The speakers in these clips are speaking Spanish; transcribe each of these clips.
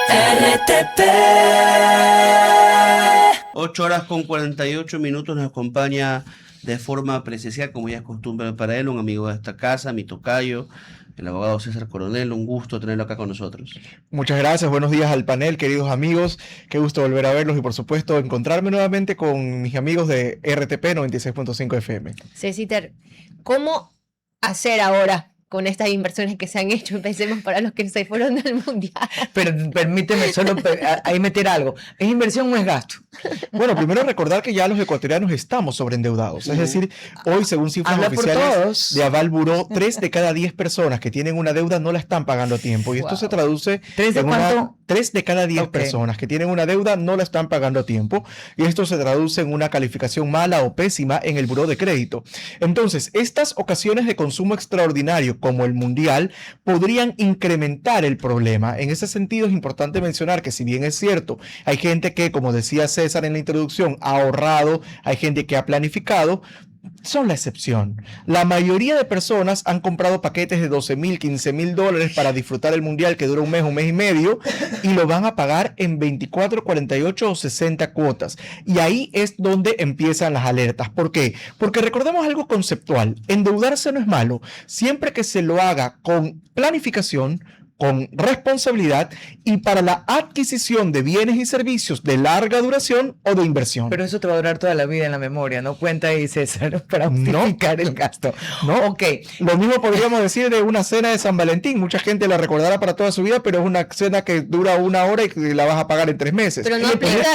RTP. 8 horas con 48 minutos nos acompaña de forma presencial, como ya es costumbre para él, un amigo de esta casa, mi tocayo, el abogado César Coronel. Un gusto tenerlo acá con nosotros. Muchas gracias, buenos días al panel, queridos amigos. Qué gusto volver a verlos y por supuesto encontrarme nuevamente con mis amigos de RTP 96.5 FM. Ceciter, ¿cómo hacer ahora con estas inversiones que se han hecho? Empecemos para los que se fueron del mundial. Pero permíteme solo ahí meter algo. ¿Es inversión o es gasto? Bueno, primero recordar que ya los ecuatorianos estamos sobreendeudados. Es decir, hoy, según cifras Habla por oficiales todos. de Aval Buró, 3 de cada 10 personas que tienen una deuda no la están pagando a tiempo. Y esto se traduce ¿3 de en cuánto? 3 de cada 10 Ok. personas que tienen una deuda no la están pagando a tiempo. Y esto se traduce en una calificación mala o pésima en el buró de crédito. Entonces, estas ocasiones de consumo extraordinario, como el mundial, podrían incrementar el problema. En ese sentido, es importante mencionar que, si bien es cierto, hay gente que, como decía César en la introducción, ha ahorrado, hay gente que ha planificado, son la excepción. La mayoría de personas han comprado paquetes de 12,000, 15,000 dólares para disfrutar el mundial, que dura un mes y medio, y lo van a pagar en 24, 48 o 60 cuotas. Y ahí es donde empiezan las alertas. ¿Por qué? Porque recordemos algo conceptual. Endeudarse no es malo, siempre que se lo haga con planificación, con responsabilidad y para la adquisición de bienes y servicios de larga duración o de inversión. Pero eso te va a durar toda la vida en la memoria, ¿no? Cuenta ahí, César, para No. justificar el gasto. ¿No? Ok. Lo mismo podríamos decir de una cena de San Valentín. Mucha gente la recordará para toda su vida, pero es una cena que dura 1 hora y que la vas a pagar en 3 meses. Pero no aplica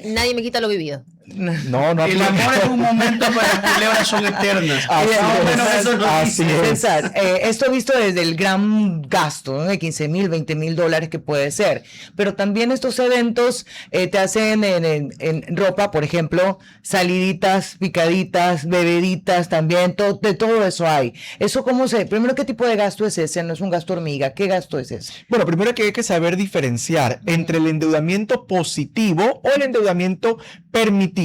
nadie me quita lo vivido. No El aplica. amor es un momento, pero las culebras son eternas. Así Más o menos es, eso nos así dice. es. César, esto visto desde el gran gasto, ¿no? De 15,000, 20,000 dólares que puede ser, pero también estos eventos te hacen en ropa, por ejemplo, saliditas, picaditas, bebeditas también, de todo eso hay. Eso cómo primero, ¿qué tipo de gasto es ese? No es un gasto hormiga, ¿qué gasto es ese? Bueno, primero que hay que saber diferenciar entre el endeudamiento positivo o el endeudamiento permitido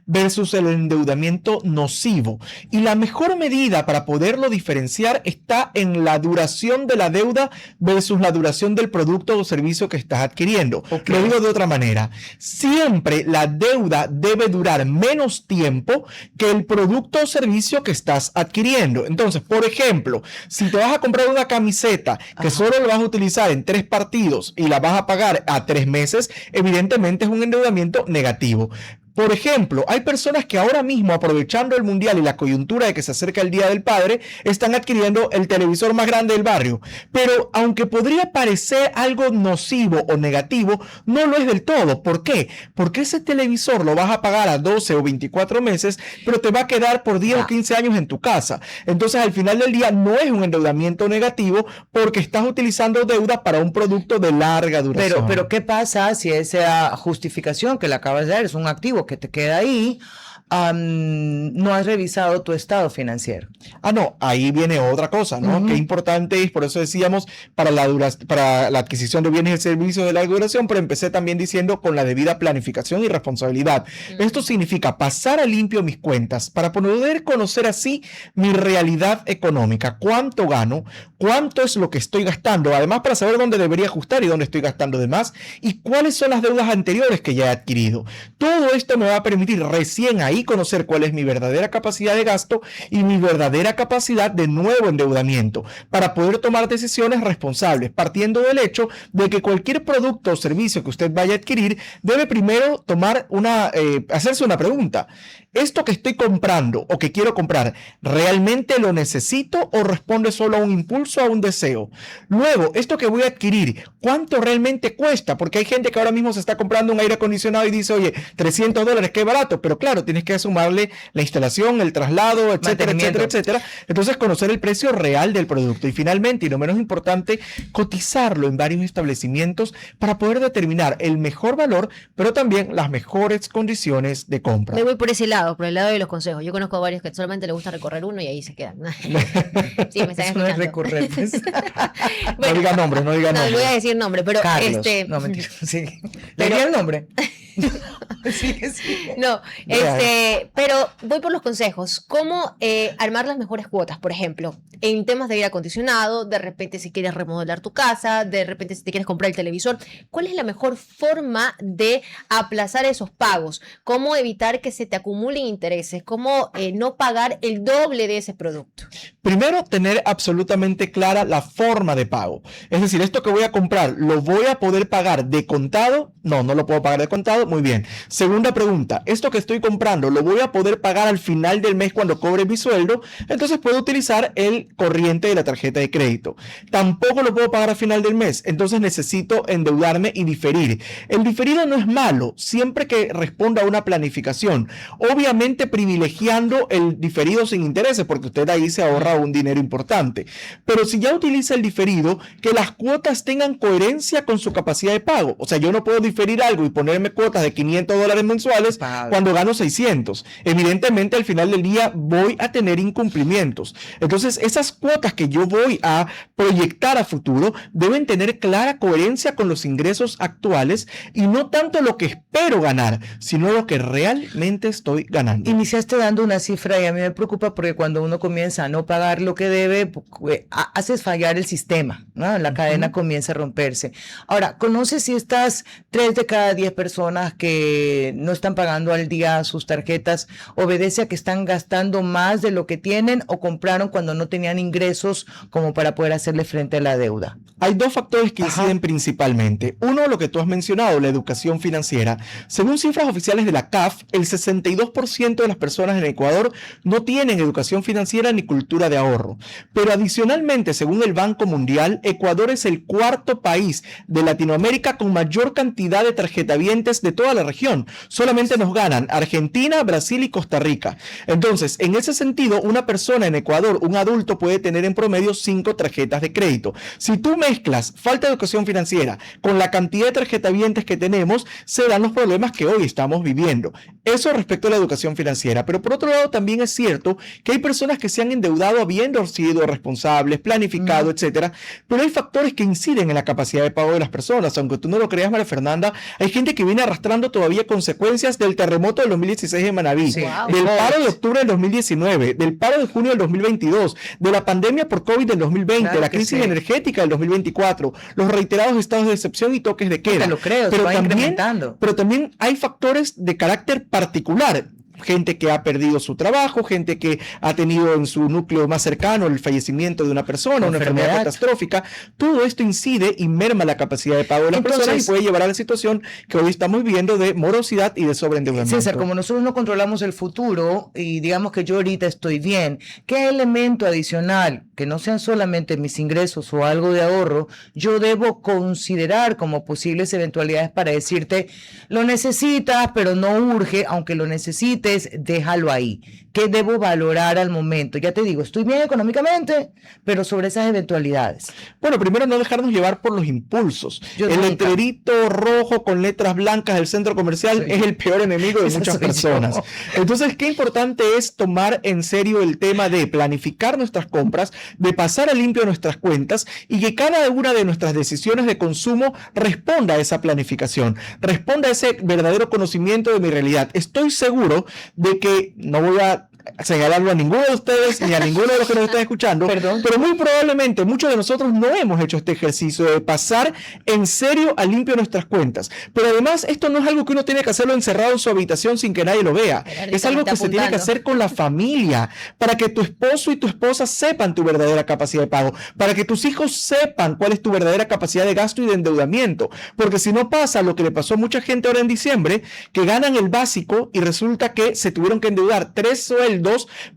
versus el endeudamiento nocivo. Y la mejor medida para poderlo diferenciar está en la duración de la deuda versus la duración del producto o servicio que estás adquiriendo. Okay. Lo digo de otra manera. Siempre la deuda debe durar menos tiempo que el producto o servicio que estás adquiriendo. Entonces, por ejemplo, si te vas a comprar una camiseta que solo la vas a utilizar en 3 partidos y la vas a pagar a 3 meses, evidentemente es un endeudamiento negativo. Por ejemplo, hay personas que ahora mismo, aprovechando el mundial y la coyuntura de que se acerca el Día del Padre, están adquiriendo el televisor más grande del barrio. Pero aunque podría parecer algo nocivo o negativo, no lo es del todo. ¿Por qué? Porque ese televisor lo vas a pagar a 12 o 24 meses, pero te va a quedar por 10 o 15 años en tu casa. Entonces, al final del día, no es un endeudamiento negativo porque estás utilizando deuda para un producto de larga duración. Pero ¿qué pasa si esa justificación que le acabas de dar es un activo que te queda ahí? No has revisado tu estado financiero. No, ahí viene otra cosa, ¿no? Qué importante es, por eso decíamos, para la adquisición de bienes y servicios de larga duración, pero empecé también diciendo con la debida planificación y responsabilidad. Esto significa pasar a limpio mis cuentas para poder conocer así mi realidad económica, cuánto gano, cuánto es lo que estoy gastando, además para saber dónde debería ajustar y dónde estoy gastando de más y cuáles son las deudas anteriores que ya he adquirido. Todo esto me va a permitir recién ahí conocer cuál es mi verdadera capacidad de gasto y mi verdadera capacidad de nuevo endeudamiento para poder tomar decisiones responsables, partiendo del hecho de que cualquier producto o servicio que usted vaya a adquirir debe primero hacerse una pregunta. ¿Esto que estoy comprando o que quiero comprar, realmente lo necesito o responde solo a un impulso, a un deseo? Luego, esto que voy a adquirir, ¿cuánto realmente cuesta? Porque hay gente que ahora mismo se está comprando un aire acondicionado y dice, oye, 300 dólares, qué barato, pero claro, tienes que sumarle la instalación, el traslado, etcétera, etcétera, etcétera. Entonces, conocer el precio real del producto y finalmente, y no menos importante, cotizarlo en varios establecimientos para poder determinar el mejor valor, pero también las mejores condiciones de compra. Me voy por ese lado, por el lado de los consejos. Yo conozco a varios que solamente les gusta recorrer uno y ahí se quedan. Sí, me están Eso no es escuchando. recorrer, pues. No diga nombres, no diga No nombres. voy a decir nombre, pero Carlos. No, mentira. Sí. ¿Le diría el nombre? Sí, sí. No, Real. pero voy por los consejos. ¿Cómo armar las mejores cuotas? Por ejemplo, en temas de aire acondicionado, de repente si quieres remodelar tu casa, de repente si te quieres comprar el televisor. ¿Cuál es la mejor forma de aplazar esos pagos? ¿Cómo evitar que se te acumulen intereses? ¿Cómo no pagar el doble de ese producto? Primero, tener absolutamente clara la forma de pago. Es decir, esto que voy a comprar, ¿lo voy a poder pagar de contado? No, no lo puedo pagar de contado. Muy bien. Segunda pregunta, ¿esto que estoy comprando lo voy a poder pagar al final del mes cuando cobre mi sueldo? Entonces puedo utilizar el corriente de la tarjeta de crédito. Tampoco lo puedo pagar al final del mes, entonces necesito endeudarme y diferir. El diferido no es malo, siempre que responda a una planificación. Obviamente privilegiando el diferido sin intereses, porque usted ahí se ahorra un dinero importante. Pero si ya utiliza el diferido, que las cuotas tengan coherencia con su capacidad de pago. O sea, yo no puedo diferir algo y ponerme cuotas de $500 mensuales cuando gano 600. Evidentemente, al final del día voy a tener incumplimientos. Entonces, esas cuotas que yo voy a proyectar a futuro deben tener clara coherencia con los ingresos actuales y no tanto lo que espero ganar, sino lo que realmente estoy ganando. Iniciaste dando una cifra y a mí me preocupa porque cuando uno comienza a no pagar lo que debe, haces fallar el sistema, ¿no? La cadena comienza a romperse. Ahora, ¿conoces si estas 3 de cada 10 personas que no están pagando al día sus tarjetas obedece a que están gastando más de lo que tienen o compraron cuando no tenían ingresos como para poder hacerle frente a la deuda? Hay dos factores que inciden principalmente. Uno, lo que tú has mencionado, la educación financiera. Según cifras oficiales de la CAF, el 62% de las personas en Ecuador no tienen educación financiera ni cultura de ahorro. Pero adicionalmente, según el Banco Mundial, Ecuador es el 4º país de Latinoamérica con mayor cantidad de tarjetavientes de toda la región. Solamente nos ganan Argentina, Brasil y Costa Rica. Entonces, en ese sentido, una persona en Ecuador, un adulto, puede tener en promedio 5 tarjetas de crédito. Si tú mezclas falta de educación financiera con la cantidad de tarjetavientes que tenemos, se dan los problemas que hoy estamos viviendo. Eso respecto a la educación financiera. Pero por otro lado, también es cierto que hay personas que se han endeudado habiendo sido responsables, planificado, etcétera. Pero hay factores que inciden en la capacidad de pago de las personas. Aunque tú no lo creas, María Fernanda, hay gente que viene arrastrando todavía consecuencias del terremoto del 2016 en Manabí, Sí. del paro de octubre del 2019, del paro de junio del 2022, de la pandemia por COVID del 2020, Claro la que crisis sí. energética del 2024, los reiterados estados de excepción y toques de queda. Te lo creo, se va incrementando. Pero también hay factores de carácter particular. Gente que ha perdido su trabajo, gente que ha tenido en su núcleo más cercano el fallecimiento de una persona, una enfermedad catastrófica. Todo esto incide y merma la capacidad de pago de las personas y puede llevar a la situación que hoy estamos viviendo de morosidad y de sobreendeudamiento. César, como nosotros no controlamos el futuro y digamos que yo ahorita estoy bien, ¿qué elemento adicional, que no sean solamente mis ingresos o algo de ahorro, yo debo considerar como posibles eventualidades para decirte, lo necesitas, pero no urge, aunque lo necesites, déjalo ahí? ¿Qué debo valorar al momento? Ya te digo, estoy bien económicamente, pero sobre esas eventualidades. Bueno, primero no dejarnos llevar por los impulsos. El letrerito rojo con letras blancas del centro comercial es el peor enemigo de muchas personas. Entonces, qué importante es tomar en serio el tema de planificar nuestras compras, de pasar a limpio nuestras cuentas y que cada una de nuestras decisiones de consumo responda a esa planificación, responda a ese verdadero conocimiento de mi realidad. Estoy seguro de que, no voy a señalarlo a ninguno de ustedes ni a ninguno de los que nos están escuchando, pero muy probablemente muchos de nosotros no hemos hecho este ejercicio de pasar en serio a limpio nuestras cuentas. Pero además esto no es algo que uno tiene que hacerlo encerrado en su habitación sin que nadie lo vea. Es algo que se tiene que hacer con la familia, para que tu esposo y tu esposa sepan tu verdadera capacidad de pago, para que tus hijos sepan cuál es tu verdadera capacidad de gasto y de endeudamiento. Porque si no pasa lo que le pasó a mucha gente ahora en diciembre, que ganan el básico y resulta que se tuvieron que endeudar 3 sueldos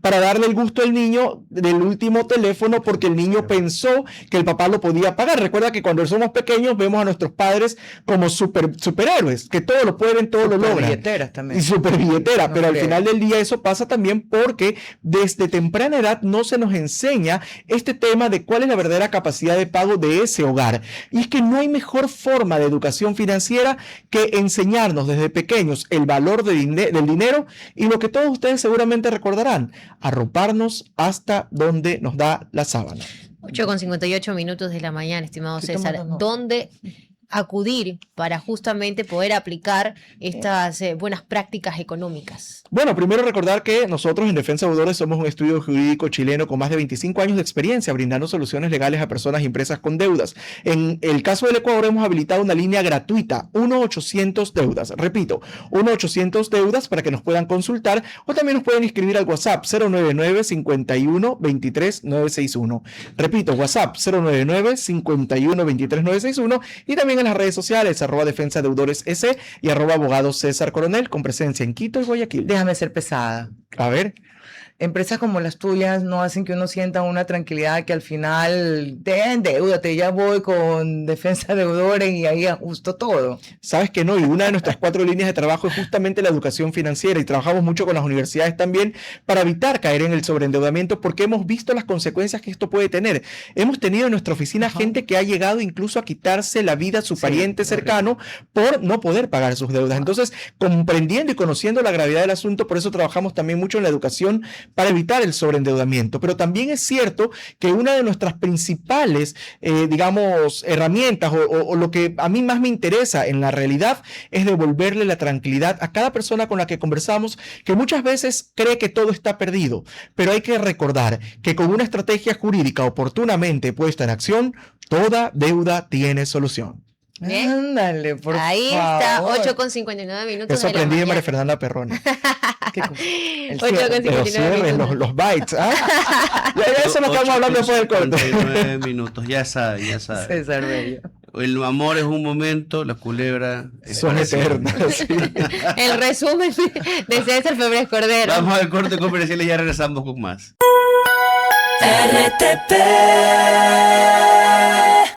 para darle el gusto al niño del último teléfono porque el niño pensó que el papá lo podía pagar. Recuerda que cuando somos pequeños vemos a nuestros padres como superhéroes, que todo lo pueden, todo lo logran. Billeteras también. Y super billetera, pero al final del día eso pasa también porque desde temprana edad no se nos enseña este tema de cuál es la verdadera capacidad de pago de ese hogar. Y es que no hay mejor forma de educación financiera que enseñarnos desde pequeños el valor del dinero y lo que todos ustedes seguramente recordarán, arroparnos hasta donde nos da la sábana. 8:58 minutos de la mañana, estimado César. ¿Dónde acudir para justamente poder aplicar estas buenas prácticas económicas? Bueno, primero recordar que nosotros en Defensa de Deudores somos un estudio jurídico chileno con más de 25 años de experiencia brindando soluciones legales a personas y empresas con deudas. En el caso del Ecuador hemos habilitado una línea gratuita, 1-800-Deudas. Repito, 1-800-Deudas para que nos puedan consultar o también nos pueden escribir al WhatsApp 099-51-23-961. Repito, WhatsApp 099-51-23-961 y también en las redes sociales @Defensa de Deudores S y @abogado César Coronel con presencia en Quito y Guayaquil. Déjame ser pesada. A ver. Empresas como las tuyas no hacen que uno sienta una tranquilidad que al final te endeúdate, ya voy con Defensa de Deudores y ahí ajusto todo. Sabes que no, y una de nuestras 4 líneas de trabajo es justamente la educación financiera y trabajamos mucho con las universidades también para evitar caer en el sobreendeudamiento porque hemos visto las consecuencias que esto puede tener. Hemos tenido en nuestra oficina gente que ha llegado incluso a quitarse la vida a su pariente cercano por no poder pagar sus deudas. Entonces, comprendiendo y conociendo la gravedad del asunto, por eso trabajamos también mucho en la educación para evitar el sobreendeudamiento. Pero también es cierto que una de nuestras principales, digamos, herramientas o lo que a mí más me interesa en la realidad es devolverle la tranquilidad a cada persona con la que conversamos, que muchas veces cree que todo está perdido. Pero hay que recordar que con una estrategia jurídica oportunamente puesta en acción, toda deuda tiene solución. ¿Bien? Ándale, por Ahí favor. está, 8:59 minutos Eso de la aprendí de mañana. María Fernanda Perroni. ¿Qué cosa? El 8:59 Los cierres, minutos. los bytes. ¿Ah? Ya eso es lo que estamos hablando después del corte. 59 minutos, ya sabe, ya sabe. César Bello. El amor es un momento, la culebra es Son para siempre. eternas. Sí. El resumen de César Febres Cordero. Vamos al corte comercial y ya regresamos con más. RTP